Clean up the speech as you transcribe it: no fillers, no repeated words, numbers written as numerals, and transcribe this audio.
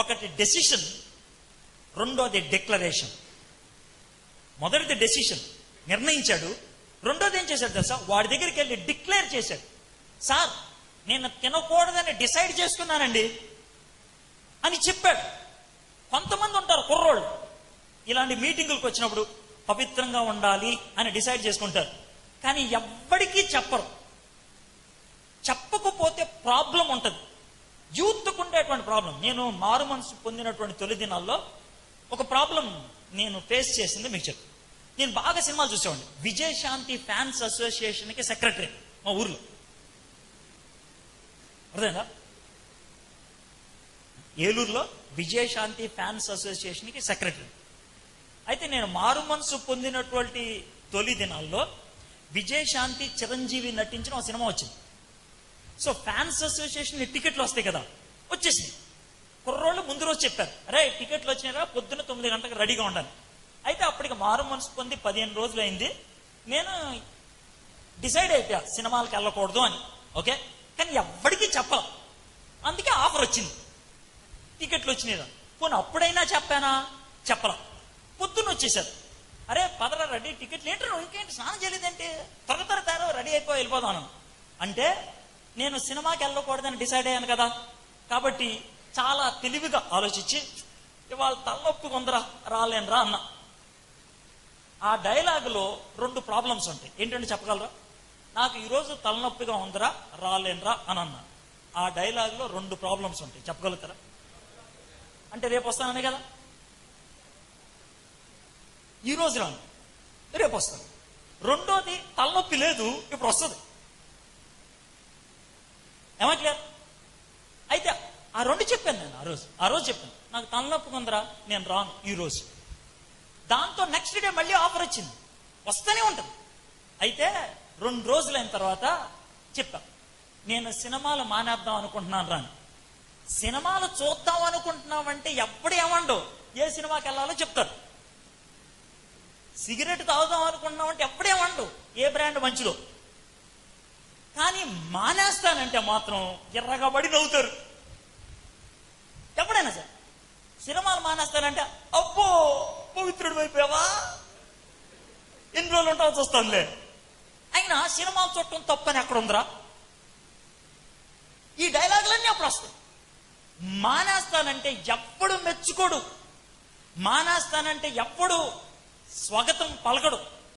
ఒకటి డెసిషన్, రెండోది డిక్లరేషన్. మొదటిది డెసిషన్, నిర్ణయించాడు. రెండోది ఏం చేశాడు తెలుసా? వాడి దగ్గరికి వెళ్ళి డిక్లేర్ చేశాడు. సార్, నేను తినకూడదని డిసైడ్ చేసుకున్నానండి అని చెప్పాడు. కొంతమంది ఉంటారు కుర్రోళ్ళు, ఇలాంటి మీటింగులకు వచ్చినప్పుడు పవిత్రంగా ఉండాలి అని డిసైడ్ చేసుకుంటారు, కానీ ఎవ్వడికీ చెప్పరు. చెప్పకపోతే ప్రాబ్లం ఉంటుంది. యూత్కు ఉండేటువంటి ప్రాబ్లం. నేను మారు మనసు పొందినటువంటి తొలి దినాల్లో ఒక ప్రాబ్లం నేను ఫేస్ చేసింది మీకు చెప్తాను. నేను బాగా సినిమాలు చూసేవాడిని. విజయశాంతి ఫ్యాన్స్ అసోసియేషన్కి సెక్రటరీ మా ఊర్లో. అర్థమైందా? ఏలూరులో విజయశాంతి ఫ్యాన్స్ అసోసియేషన్కి సెక్రటరీ. అయితే నేను మారు మనసు పొందినటువంటి తొలి దినాల్లో విజయశాంతి చిరంజీవి నటించిన ఒక సినిమా వచ్చింది. సో ఫ్యాన్స్ అసోసియేషన్ టికెట్లు వస్తాయి కదా, వచ్చేసింది. కుర్రోళ్ళు ముందు రోజు చెప్పారు, అరే టికెట్లు వచ్చినారా, పొద్దున్న 9 గంటలకు రెడీగా ఉండాలి. అయితే అప్పటికి మారు మనసు పొంది 15 రోజులు అయింది. నేను డిసైడ్ అయిపోయా సినిమాలకు వెళ్ళకూడదు అని. ఓకే, కానీ ఎవ్వడికి చెప్పాలి. అందుకే ఆఫర్ వచ్చింది, టికెట్లు వచ్చినాయి. పోనీ అప్పుడైనా చెప్పానా? చెప్పలా. పొద్దున్న వచ్చేసారు, అరే పదరా రెడీ, టికెట్లు ఏంటి, ఇంకేంటి స్నానం చేయలేదేంటి, త్వరగా రెడీ అయిపోయి వెళ్ళిపోదాను అంటే, నేను సినిమాకి వెళ్ళకూడదని డిసైడ్ అయ్యాను కదా, కాబట్టి చాలా తెలివిగా ఆలోచించి ఇవాళ తలనొప్పి కొందరా రాలేనరా అన్నా. ఆ డైలాగులో 2 ప్రాబ్లమ్స్ ఉంటాయి. ఏంటంటే చెప్పగలరా? నాకు ఈరోజు తలనొప్పిగా ఉందరా, రాలేనరా అని అన్నా. ఆ డైలాగులో 2 ప్రాబ్లమ్స్ ఉంటాయి. చెప్పగలుగుతారా? అంటే రేపు వస్తాననే కదా, ఈ రోజు రాను, రేపు వస్తాను. రెండోది, తలనొప్పి లేదు, ఇప్పుడు వస్తుంది. ఏమో క్లియర్? అయితే ఆ 2 చెప్పాను నేను. ఆ రోజు చెప్పాను, నాకు తలనొప్పి కొందరా, నేను రాను ఈ రోజు. దాంతో నెక్స్ట్ డే మళ్ళీ ఆఫర్ వచ్చింది, వస్తూనే ఉంటుంది. అయితే 2 రోజులైన తర్వాత చెప్పా, నేను సినిమాలు మానేద్దాం అనుకుంటున్నాను రాని. సినిమాలు చూద్దాం అనుకుంటున్నామంటే ఎప్పుడు ఏమండో ఏ సినిమాకి వెళ్ళాలో చెప్తారు. సిగరెట్ తాగుదాం అనుకుంటున్నామంటే ఎప్పుడేమండు ఏ బ్రాండ్ మంచిదో. కానీ మానేస్తానంటే మాత్రం ఎర్రగా పడి నవ్వుతారు. ఎప్పుడైనా సార్ సినిమాలు మానేస్తానంటే, అబ్బో పవిత్రుడు అయిపోయావా, ఎన్ని రోజులు ఉంటావు చూస్తానులే. అయినా సినిమాలు చూడటం తప్పని ఎక్కడ ఉందిరా? ఈ డైలాగులన్నీ అప్పుడు వస్తాయి. మానేస్తానంటే ఎప్పుడు మెచ్చుకోడు, మానేస్తానంటే ఎప్పుడు స్వాగతం పలకడు.